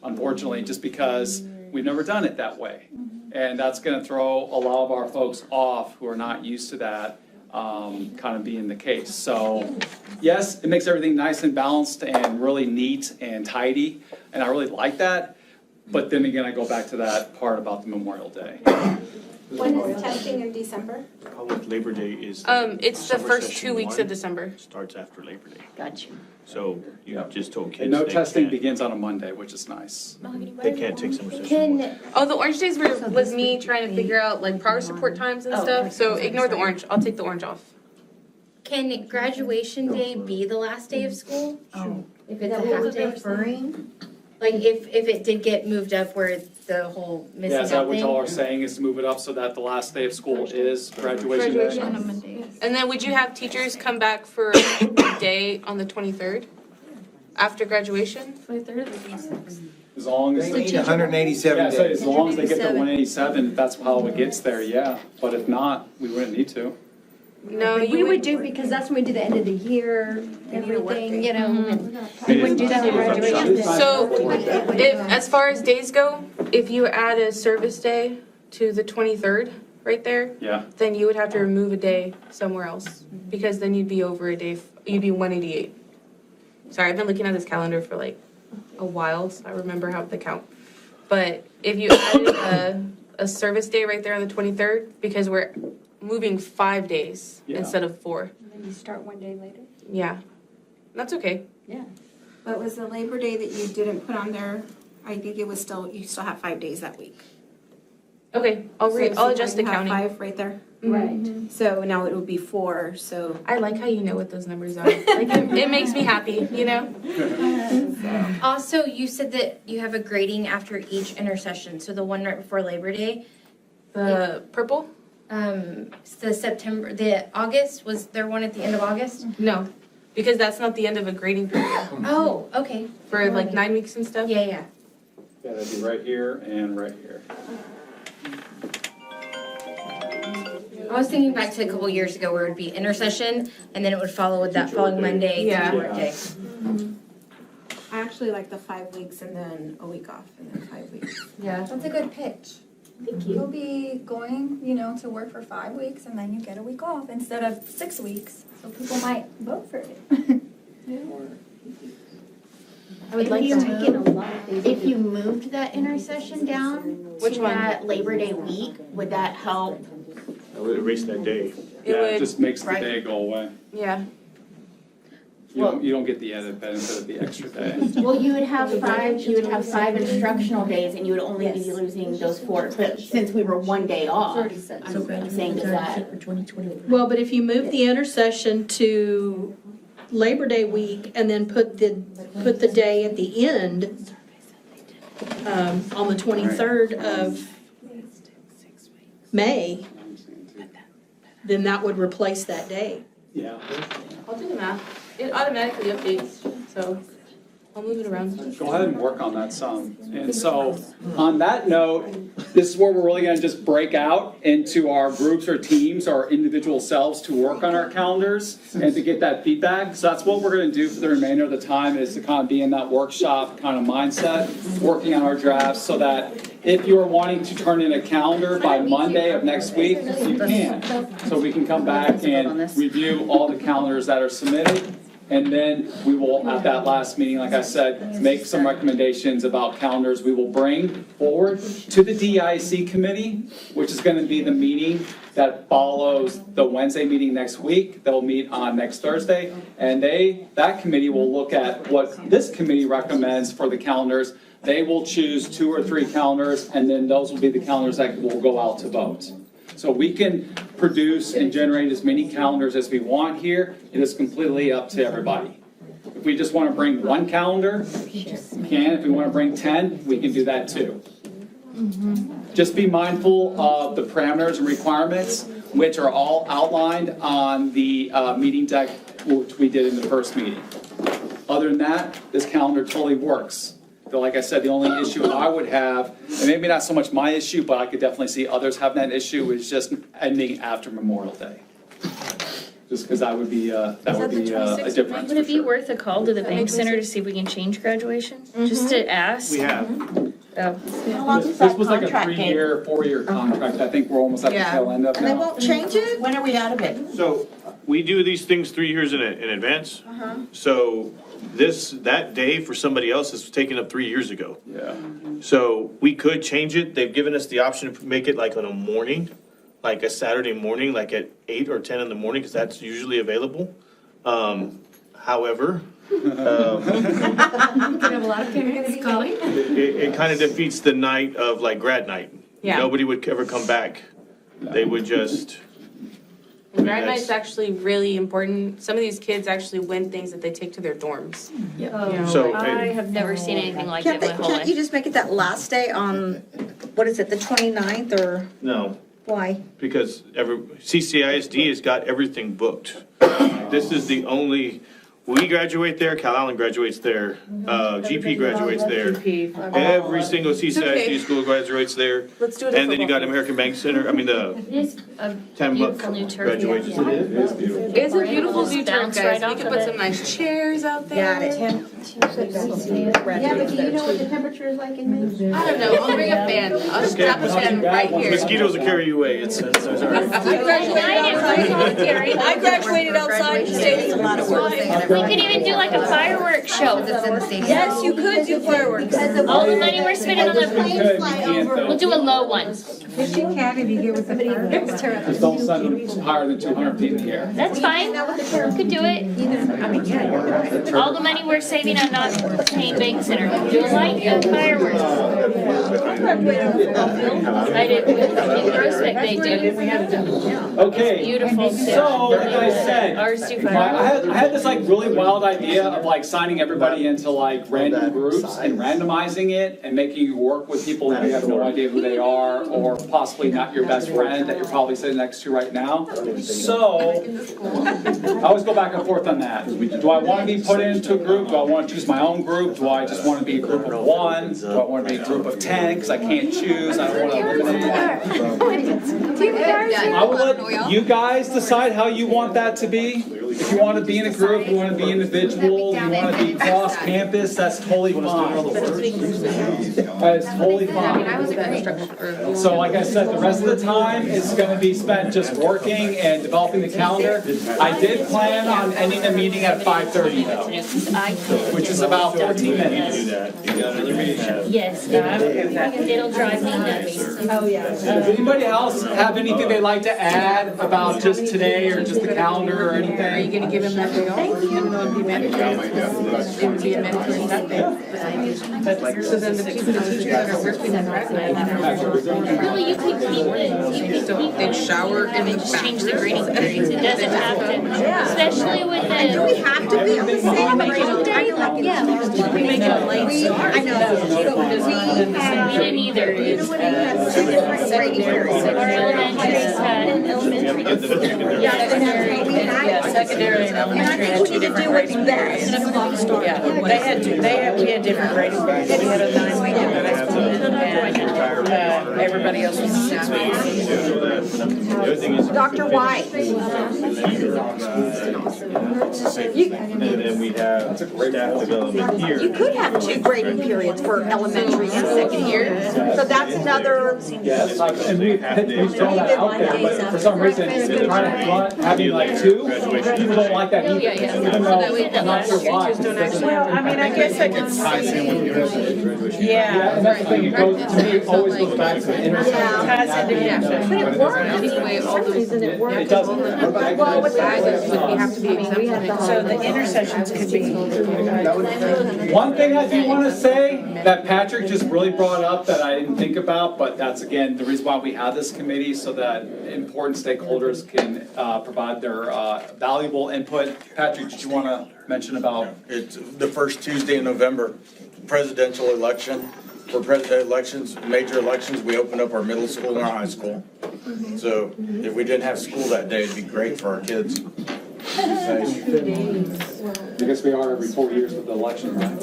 Unfortunately, just because we've never done it that way. And that's gonna throw a lot of our folks off who are not used to that, kind of being the case. So, yes, it makes everything nice and balanced and really neat and tidy, and I really like that. But then again, I go back to that part about the Memorial Day. When is testing in December? The problem with Labor Day is. It's the summer first session 2 weeks one of December. Starts after Labor Day. Got you. So you just told kids. And no they testing can't- begins on a Monday, which is nice. They can't take summer session one. Can, Oh, the orange days was me trying to figure out like progress report times and Oh, stuff, okay. so ignore the orange. I'll take the orange off. can graduation day be the last day of school? Oh. If it's a half day? Referring? Like if it did get moved up where the whole missing Yeah, is that out what y'all are thing? saying, is to move it up so that the last day of school is graduation day? Graduation. And then would you have teachers come back for a day on the 23rd? After graduation? As long as. They need 187 Yeah, so days. as long as they get the 187, that's how it gets there, yeah. But if not, we wouldn't need to. No, We you would would, do, because that's when we do the end of the year, everything, you know, and We we wouldn't do that on graduation day. so if, as far as days go, if you add a service day to the 23rd, right there, Yeah, then you would have to remove a day somewhere else, because then you'd be over a day, you'd be 188. Sorry, I've been looking at this calendar for like a while, so I remember how to count. But if you added a service day right there on the 23rd, because we're moving 5 days Yeah. instead of 4. And then you start one day later. Yeah, that's okay. But was the Labor Day that you didn't put on there, I think it was still, you still have 5 days that week. Okay, I'll adjust the You have counting. 5 right there. Right. So now it would be 4, so. I like how you know what those numbers are. Like, it makes me happy, you know? Also, you said that you have a grading after each intercession, so the one right before Labor Day, The purple? the August, was there one at the end of August? No, because that's not the end of a grading period Oh, okay. for like 9 weeks and stuff. Yeah, yeah. yeah, that'd be right here and right here. I was thinking back to a couple years ago where it would be intercession and then it would follow with that following Monday Yeah. to work day. I actually like the 5 weeks and then a week off and then 5 weeks. Yeah. That's a good pitch. Thank You'll be going, to work for 5 weeks and then you get a week off instead of 6 weeks. So people might vote for it. I would like If to you if you moved that intercession down Which to one? that Labor Day week, would that help? I would erase that day. It Yeah, it would- just makes the right. day go away. Yeah. You don't get the added benefit of the extra day. Well, you would have five instructional days and you would only be losing those 4, but since we were one day off, I'm saying does that. Well, but if you move the intercession to Labor Day week and then put the day at the end, on the 23rd of May, then that would replace that day. Yeah. I'll do the math. It automatically updates, so I'll move it around. Go ahead and work on that some. And so, on that note, this is where we're really gonna just break out into our groups or teams or individual selves to work on our calendars and to get that feedback. So that's what we're gonna do for the remainder of the time, is to kind of be in that workshop kind of mindset, working on our drafts, so that if you are wanting to turn in a calendar by Monday of next week, you can. So we can come back and review all the calendars that are submitted. And then we will, at that last meeting, like I said, make some recommendations about calendars we will bring forward to the DIC committee, which is gonna be the meeting that follows the Wednesday meeting next week. They'll meet on next Thursday. And that committee will look at what this committee recommends for the calendars. They will choose 2 or 3 calendars, and then those will be the calendars that will go out to vote. So we can produce and generate as many calendars as we want here. It is completely up to everybody. If we just want to bring 1 calendar, we can. If we want to bring 10, we can do that too. Just be mindful of the parameters and requirements, which are all outlined on the meeting deck, which we did in the first meeting. Other than that, this calendar totally works. But like I said, the only issue I would have, and maybe not so much my issue, but I could definitely see others having that issue, is just ending after Memorial Day. Just because that would be a difference. Would it be worth a call to the bank center to see if we can change graduation? Just to ask? We have. Oh. How long does This that was like a contract take? 3-year, 4-year contract. I think we're almost at the tail end of And they now. won't change it? When are we out of it? So we do these things 3 years in advance. So that day for somebody else is taken up 3 years ago. Yeah. So we could change it. They've given us the option to make it like on a morning, like a Saturday morning, like at 8 or 10 in the morning, because that's usually available. However, Could have a lot of parents calling. it kind of defeats the night of like grad night. Yeah. Nobody would ever come back. They would just. And grad night's actually really important. Some of these kids actually win things that they take to their dorms. So I have never seen anything like it in my whole Can't you life. just make it that last day on, what is it, the 29th or no. why? Because CCISD has got everything booked. This is the only, we graduate there, Cal Allen graduates there, GP graduates there. Every single CCISD school graduates there. Let's do it. And then you got American Bank Center, It is a Tambuck beautiful new turf. graduates. It is beautiful. It's a beautiful new turf, Bounce guys. right We off could of put it. some nice chairs out there. Got it. Yeah, but do you know what the temperature is like in May? I don't know. I'll bring a fan. I'll just strap a fan right here. Mosquitoes will carry you away. It's all right. I graduated outside the state. It's a lot of work. We could even do like a fireworks show. Yes, you could do fireworks. All the money we're spending on the, we'll do a low one. Fishing cat if you get with the fireworks. Just don't send them higher than 200 feet in the air. That's fine. We could do it. All the money we're saving on not paying bank center, do a light fireworks. I did, in Groesbeck they do. Okay. Beautiful. So, like I said, Ours do I fireworks. had this like really wild idea of like signing everybody into like random groups and randomizing it and making you work with people who you have no idea who they are, or possibly not your best friend that you're probably sitting next to right now. So, I always go back and forth on that. Do I want to be put into a group? Do I want to choose my own group? Do I just want to be a group of 1? Do I want to be a group of 10? Because I can't choose, I don't want to eliminate. I will let you guys decide how you want that to be. If you want to be in a group, you want to be individual, you want to be cross campus, that's totally fine. That is totally fine. So like I said, the rest of the time is going to be spent just working and developing the calendar. I did plan on ending the meeting at 5:30 though, which is about 14 minutes. Yes, it'll drive me nuts. Oh, yeah. Does anybody else have anything they'd like to add about just today or just the calendar or anything? Are you gonna give him that day off? Even though it'd be mandatory? It would be a mandatory start day. So then the teachers that are working in that night. Really, you could keep it, They shower and they just change the grading periods, it doesn't have to, especially with the. Do we have to be on the same grading day? Yeah. We make it a late start. I know. We didn't either. Secondary. Our elementaries had. Secondary and elementary had two different grading periods. Yeah, we had different grading periods. We had a 9-week in high school and everybody else was 6 weeks. Dr. White. And then we have staff development here. You could have 2 grading periods for elementary and secondary. So that's another. Yes, and we throw that out there, but for some reason, trying to having like 2, people don't like that either. Even though, I'm not sure why. Well, I mean, I guess I could see. Yeah, and that's the thing, it goes, to me, it always goes back to the intersection. Ties into the intersection. But it works. It doesn't. Well, with that, We have to be exempt. So the intersections could be. One thing I do want to say that Patrick just really brought up that I didn't think about, but that's again the reason why we have this committee, so that important stakeholders can provide their valuable input. Patrick, did you want to mention about? It's the first Tuesday in November, presidential election. For president elections, major elections, we open up our middle school and our high school. So if we didn't have school that day, it'd be great for our kids. I guess we are every 4 years with the election, right?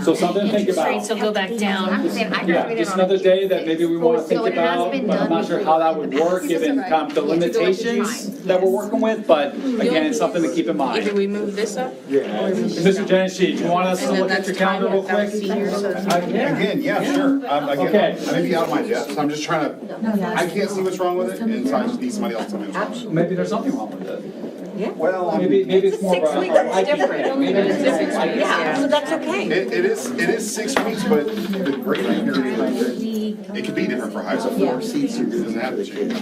So something to think about. Rates will go back down. Yeah, just another day that maybe we want to think about, but I'm not sure how that would work given kind of the limitations that we're working with, but again, it's something to keep in mind. Either we move this up. Mr. Janishi, do you want us to look at your calendar real quick? Again, yeah, sure. Okay. I may be out of my depth, so I'm just trying to, I can't see what's wrong with it, and so I just need somebody else to tell me what's wrong with it. Maybe there's nothing wrong with it. Well, Maybe it's more of a. That's different. Maybe it's different. Yeah, so that's okay. It is 6 weeks, but the grading period, it could be different for high school. It doesn't have to change. I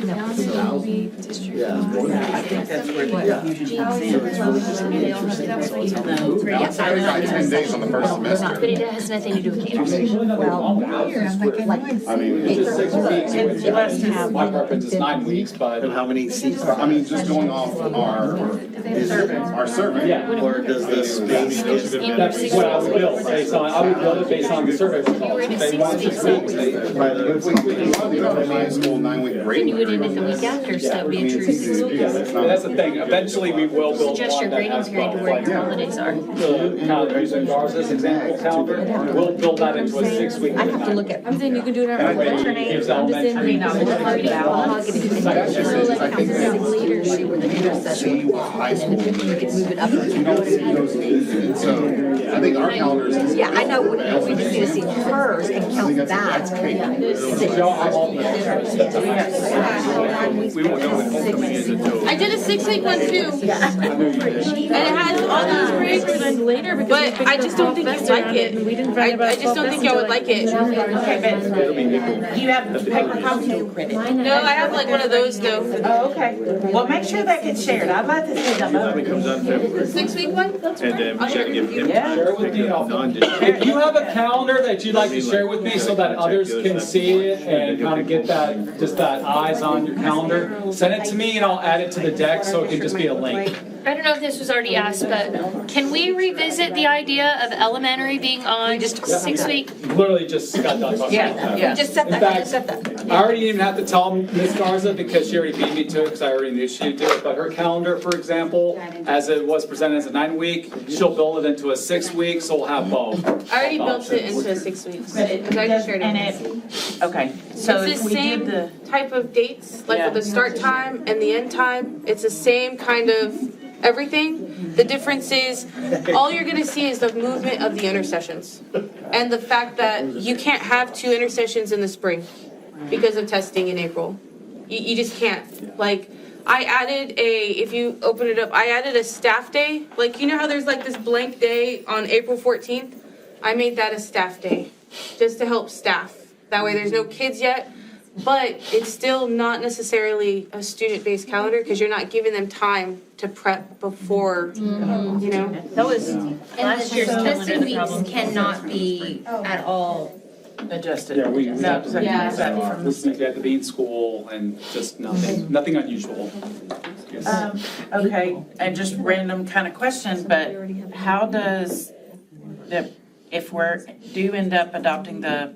think that's where the confusion comes in. I got 10 days on the first semester. But it has nothing to do with campus. I mean, It's just 6 weeks, which my preference is 9 weeks, but. and how many seats? I mean, just going off our survey. Yeah. Or does this? That's what I would build based on, I would build it based on the survey results. If they want 6 weeks, they. If we do a high school 9-week Then grading you would end it the period. week after, so that'd be a true 6 weeks. That's the thing, eventually we will build Adjust one your that grading has period to both, where like, your holidays are. the calendar, using ours as example calendar, we'll build that into a 6-week. I have to look at. I'm saying you can do that. That way it gives elementary. See what high school needs. Move it up. You don't see those needs, and so I think our calendar is. Yeah, I know, we just need to see hers and count that. We won't know what homecoming is until. I did a 6-week one too. And it has all these breaks, but I just don't think you like it. I just don't think y'all would like it. Okay, but you have paper copies of credit. No, I have like one of those though. Oh, okay. Well, make sure that gets shared. I'd like to see them. It comes out in February. 6-week one? And then we gotta give him Yeah. time. Share with me. Non-digital. If you have a calendar that you'd like to share with me so that others can can see it and kind of get that, just that eyes on your calendar, send it to me and I'll add it to the deck so it can just be a link. I don't know if this was already asked, but can we revisit the idea of elementary being on just 6 week? Literally just got done talking about that. We just said In that, fact, we just said that. I already didn't even have to tell Ms. Garza because she already beat me to it because I already knew she'd do it. But her calendar, for example, as it was presented as a 9-week, she'll build it into a 6-week, so we'll have both. I already built it into 6 weeks. But it Because I just shared and it. okay, so It's if the we same did the, type of dates, like with the start time and the end time. It's the same kind of everything. The difference is, all you're gonna see is the movement of the intersessions. And the fact that you can't have 2 intersessions in the spring because of testing in April. You just can't. Like, I added if you open it up, I added a staff day. Like, you know how there's like this blank day on April 14th? I made that a staff day, just to help staff. That way there's no kids yet, but it's still not necessarily a student-based calendar because you're not giving them time to prep before, you know? That was Last year's calendar, the problem cannot be at all. adjusted. Yeah, we No, have to, so Yeah. this means we have to be in school and just nothing unusual. Yes. Okay, and just random kind of question, but how does if do end up adopting the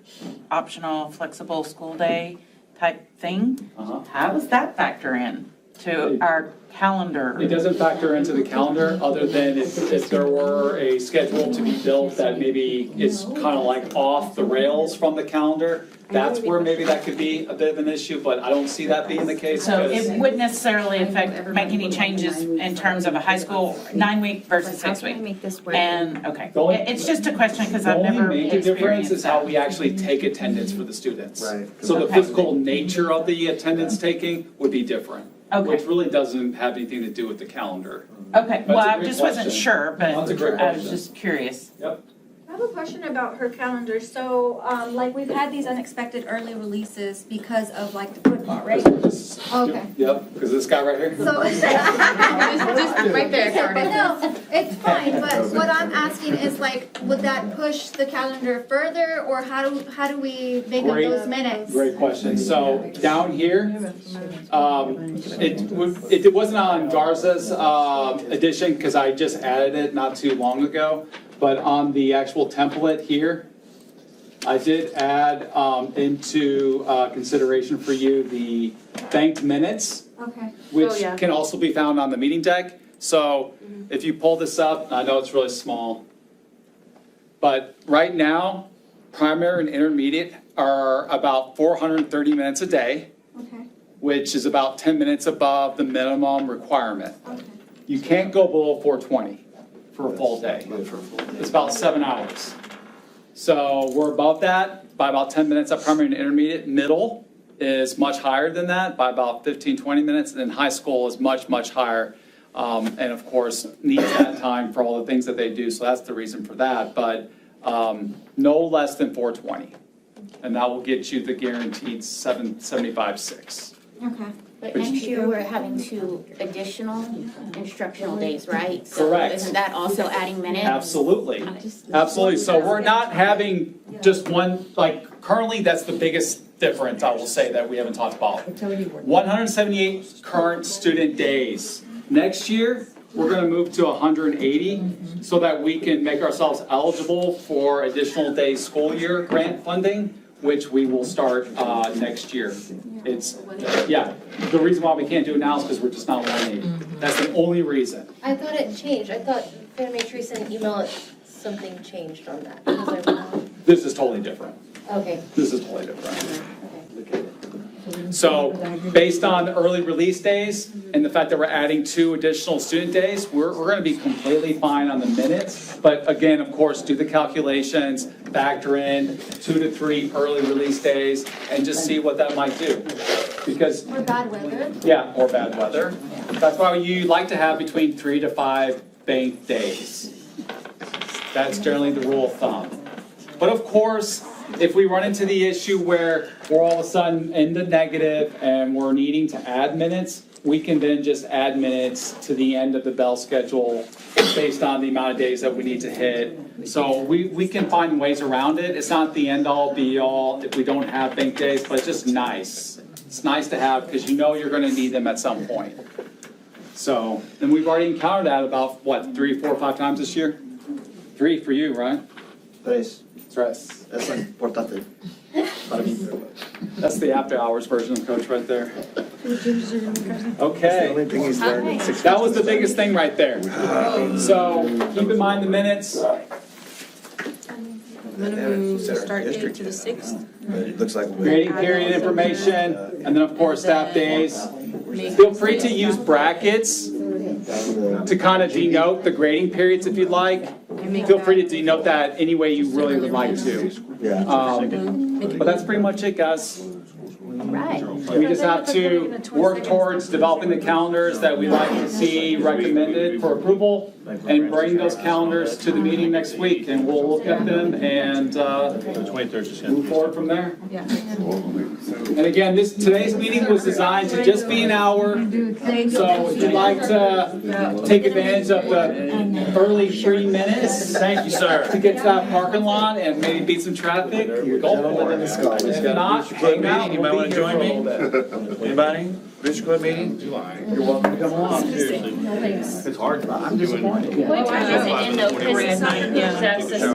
optional flexible school day type thing, how does that factor in to our calendar? It doesn't factor into the calendar, other than if there were a schedule to be built that maybe is kind of like off the rails from the calendar, that's where maybe that could be a bit of an issue, but I don't see that being the case. So because- it wouldn't necessarily make any changes in terms of a high school 9-week versus 6-week? And, okay, it's just a question because I've never The only major difference experienced is how that. we actually take attendance for the students. Right. So the Okay. physical nature of the attendance taking would be different. Okay. Which really doesn't have anything to do with the calendar. Okay, That's well, a I great just wasn't question. sure, but That's a great I was question. just curious. Yep. I have a question about her calendar. So, like, we've had these unexpected early releases because of like the football, right? Okay. Yep, because this guy right here. So, Just right there, Carter. no, it's fine, but what I'm asking is like, would that push the calendar further, or how do we make up Great- those minutes? Great question. So down here, it wasn't on Garza's edition because I just added it not too long ago. But on the actual template here, I did add into consideration for you the banked minutes, Okay. which can also be found on the meeting deck. So if you pull this up, I know it's really small, but right now, primary and intermediate are about 430 minutes a day, Okay. which is about 10 minutes above the minimum requirement. Okay. You can't go below 420 for a full day. It's about 7 hours. So we're above that by about 10 minutes at primary and intermediate. Middle is much higher than that by about 15, 20 minutes. And then high school is much, much higher. And of course, needs that time for all the things that they do. So that's the reason for that. But no less than 420. And that will get you the guaranteed 775.6. Okay. But next year, we're having 2 additional instructional days, right? So Correct. isn't that also adding minutes? Absolutely. Absolutely. So we're not having just one, like currently that's the biggest difference, I will say, that we haven't talked about. 178 current student days. Next year, we're going to move to 180 so that we can make ourselves eligible for additional day school year grant funding, which we will start next year. The reason why we can't do it now is because we're just not 180. That's the only reason. I thought it changed. I thought Fannie Mae Tree sent an email, something changed on that. Was I wrong? This is totally different. Okay. This is totally different. So based on early release days and the fact that we're adding 2 additional student days, we're going to be completely fine on the minutes. But again, of course, do the calculations, factor in 2 to 3 early release days, and just see what that might do. Because, Or bad weather? yeah, or bad weather. That's why you like to have between 3 to 5 banked days. That's generally the rule of thumb. But of course, if we run into the issue where we're all of a sudden in the negative and we're needing to add minutes, we can then just add minutes to the end of the bell schedule based on the amount of days that we need to hit. So we can find ways around it. It's not the end all be all if we don't have bank days, but it's just nice. It's nice to have because you know you're going to need them at some point. So, and we've already encountered that about, what, 3, 4, 5 times this year? 3 for you, right? Tres. Tres. Es importante para mí. That's the after hours version of Coach right there. Okay. That was the biggest thing right there. So keep in mind the minutes. Start date to the 6th. It looks like. Grading period information, and then of course staff days. Feel free to use brackets to kind of denote the grading periods if you'd like. Feel free to denote that any way you really would like to. But that's pretty much it, guys. Right. We just have to work towards developing the calendars that we'd like to see recommended for approval and bring those calendars to the meeting next week, and we'll look at them and move forward from there. And again, today's meeting was designed to just be an hour, so if you'd like to take advantage of the early 3 minutes, thank you, sir, to get to that parking lot and maybe beat some traffic, go for it. If not, hang out. Anybody want to join me? Anybody? Bridge Club meeting? You're welcome to come along. It's hard. I'm disappointed. What time is it in though? 'Cause it's not, that's the